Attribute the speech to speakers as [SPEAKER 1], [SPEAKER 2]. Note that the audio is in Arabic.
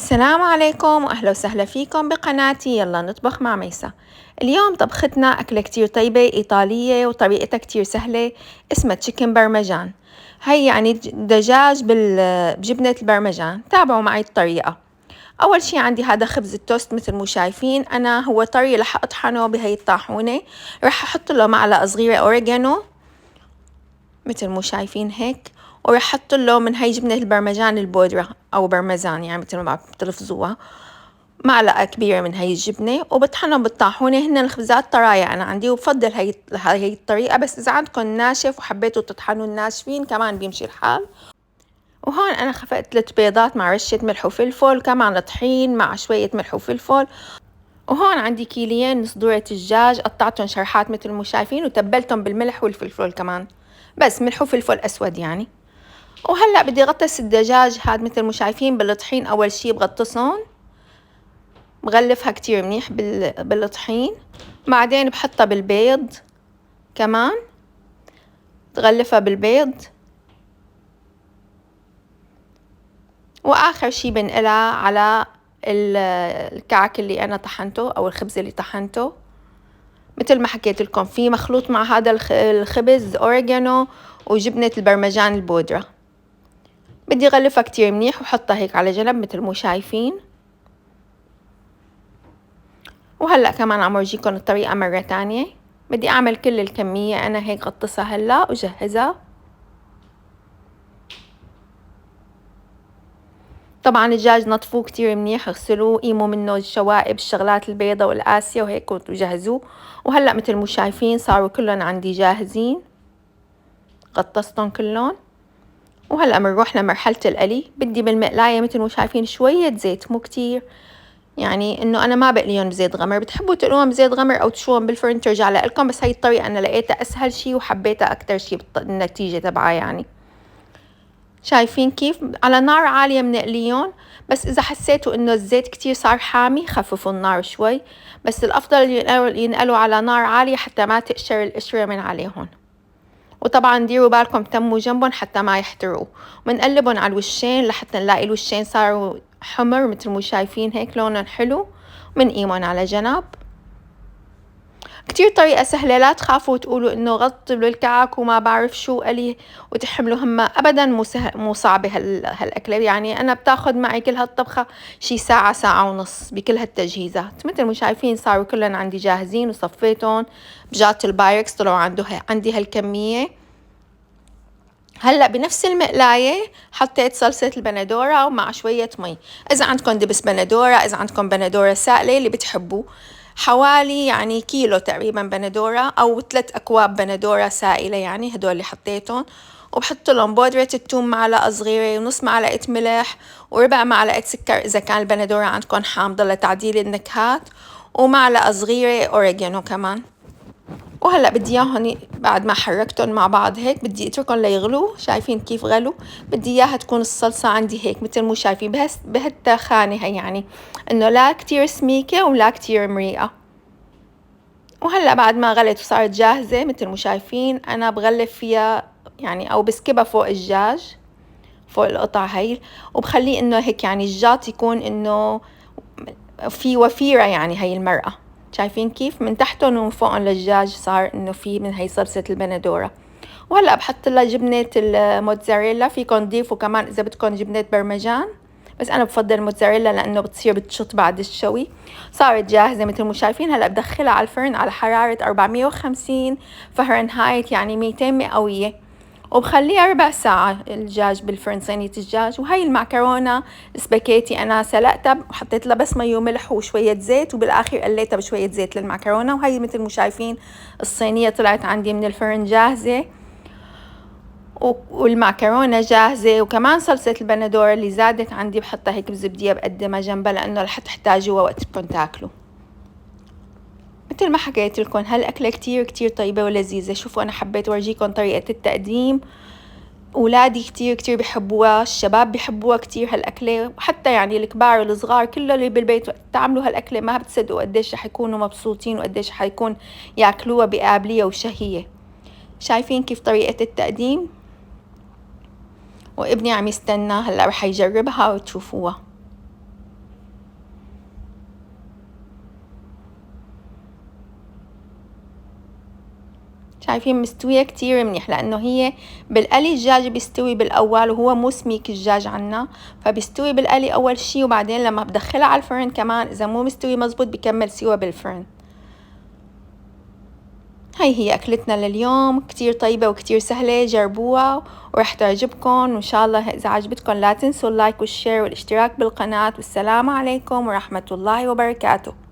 [SPEAKER 1] السلام عليكم وأهلا وسهلا فيكم بقناتي يلا نطبخ مع ميسا. اليوم طبختنا أكلة كتير طيبة إيطالية وطريقتها كتير سهلة، اسمها تشيكن برمجان. هي يعني دجاج بجبنة البرمجان. تابعوا معي الطريقة. أول شي عندي هذا خبز التوست مثل ما شايفين، أنا هو طري رح أطحنه بهي الطاحونة، رح أحط له معلقة صغيرة أوريجانو مثل ما شايفين هيك، ورح أحط له من هاي جبنة البرمجان البودرة أو برمجان يعني مثل ما بتلفظوها، معلقة كبيرة من هاي الجبنة وبطحنهم بالطاحونة. هن الخبزات طراية أنا عندي، وبفضل هاي الطريقة، بس إذا عندكم ناشف وحبيتوا تطحنوا الناشفين كمان بيمشي الحال. وهون أنا خفقت 3 بيضات مع رشة ملح وفلفل، كمان طحين مع شوية ملح وفلفل. وهون عندي كيليين صدورة الدجاج قطعتهم شرحات مثل ما شايفين، وتبلتهم بالملح والفلفل كمان، بس ملح وفلفل أسود يعني. وهلأ بدي غطس الدجاج هاد مثل ما شايفين بالطحين. أول شي بغطسهم، بغلفها كتير منيح بالطحين، بعدين بحطها بالبيض كمان، تغلفها بالبيض، وآخر شي بنقلها على الكعك اللي أنا طحنته أو الخبز اللي طحنته. مثل ما حكيت لكم في مخلوط مع هذا الخبز أوريجانو وجبنة البرمجان البودرة. بدي أغلفها كتير منيح وحطها هيك على جنب مثل ما شايفين. وهلأ كمان عم ورجيكم الطريقة مرة تانية. بدي أعمل كل الكمية أنا هيك غطسها هلأ وجهزها. طبعا الدجاج نطفوه كتير منيح، اغسلوه، قيموا منه الشوائب الشغلات البيضة والقاسية وهيك وجهزوه. وهلأ مثل ما شايفين صاروا كلهم عندي جاهزين، غطستهم كلهم. وهلأ بنروح لمرحلة القلي. بدي بالمقلاية مثل ما شايفين شوية زيت، مو كتير، يعني انه انا ما بقليهم بزيت غمر. بتحبوا تقلوهم بزيت غمر او تشوهم بالفرن ترجع لكم، بس هاي الطريقة انا لقيتها اسهل شي وحبيتها اكتر شي بالنتيجة تبعها. يعني شايفين كيف على نار عالية بنقليهم، بس اذا حسيتوا انه الزيت كتير صار حامي خففوا النار شوي، بس الافضل ينقلوا على نار عالية حتى ما تقشر القشرة من عليهم. وطبعا ديروا بالكم تموا جنبهم حتى ما يحترقوا. ومنقلبهم على الوشين لحتى نلاقي الوشين صاروا حمر مثل ما شايفين هيك لونهم حلو، ومنقيمهم على جنب. كتير طريقة سهلة، لا تخافوا تقولوا انه غطوا الكعك وما بعرف شو قلي وتحملوا همها، ابدا مو صعبة هالاكلة. يعني انا بتاخد معي كل هالطبخة شي ساعة ساعة ونص بكل هالتجهيزات. مثل ما شايفين صاروا كلهم عندي جاهزين وصفيتهم بجات البايركس، طلعوا عندي هالكمية. هلأ بنفس المقلاية حطيت صلصة البندورة ومع شوية مي. إذا عندكم دبس بندورة، إذا عندكم بندورة سائلة اللي بتحبوه، حوالي يعني كيلو تقريبا بندورة أو 3 أكواب بندورة سائلة، يعني هدول اللي حطيتهم. وبحط لهم بودرة الثوم معلقة صغيرة، ونص معلقة ملح، وربع معلقة سكر إذا كان البندورة عندكم حامضة لتعديل النكهات، ومعلقة صغيرة أوريجانو كمان. وهلا بدي اياهم بعد ما حركتهم مع بعض هيك بدي اتركهم ليغلوا. شايفين كيف غلوا؟ بدي اياها تكون الصلصة عندي هيك مثل مو شايفين بهالتخانة هي، يعني انه لا كتير سميكة ولا كتير مريئة. وهلا بعد ما غلت وصارت جاهزة مثل مو شايفين، انا بغلف فيها يعني او بسكبها فوق الدجاج، فوق القطع هي، وبخليه انه هيك يعني الجاط يكون انه في وفيرة. يعني هي المرقة شايفين كيف من تحتهم ومن فوقهم للدجاج صار انه في من هي صلصة البندورة. وهلا بحط لها جبنة الموتزاريلا، فيكم تضيفوا كمان اذا بدكم جبنة برمجان، بس انا بفضل الموتزاريلا لانه بتصير بتشط بعد الشوي. صارت جاهزة مثل ما شايفين. هلا بدخلها على الفرن على حرارة 450 فهرنهايت، يعني 200 مئوية، وبخليها 4 ساعة الدجاج بالفرن، صينية الدجاج. وهي المعكرونة السباكيتي أنا سلقتها وحطيت لها بس مي وملح وشوية زيت، وبالآخر قليتها بشوية زيت للمعكرونة. وهي مثل ما شايفين الصينية طلعت عندي من الفرن جاهزة، والمعكرونة جاهزة، وكمان صلصة البندورة اللي زادت عندي بحطها هيك بزبدية بقدمها جنبها لأنه رح تحتاجوها وقت بدكم تاكلوا. مثل ما حكيت لكم هالأكلة كتير كتير طيبة ولذيذة. شوفوا أنا حبيت ورجيكم طريقة التقديم. أولادي كتير كتير بيحبوها، الشباب بيحبوها كتير هالأكلة، وحتى يعني الكبار والصغار كله اللي بالبيت تعملوا هالأكلة ما بتصدقوا قديش رح يكونوا مبسوطين وقديش حيكون ياكلوها بقابلية وشهية. شايفين كيف طريقة التقديم؟ وابني عم يستنى هلا رح يجربها وتشوفوها. شايفين مستوية كتير منيح، لأنه هي بالقلي الدجاج بيستوي بالأول وهو مو سميك الدجاج عنا، فبيستوي بالقلي أول شي، وبعدين لما بدخلها على الفرن كمان إذا مو مستوي مزبوط بكمل سوا بالفرن. هي أكلتنا لليوم كتير طيبة وكتير سهلة، جربوها ورح تعجبكم، وإن شاء الله إذا عجبتكم لا تنسوا اللايك والشير والاشتراك بالقناة، والسلام عليكم ورحمة الله وبركاته.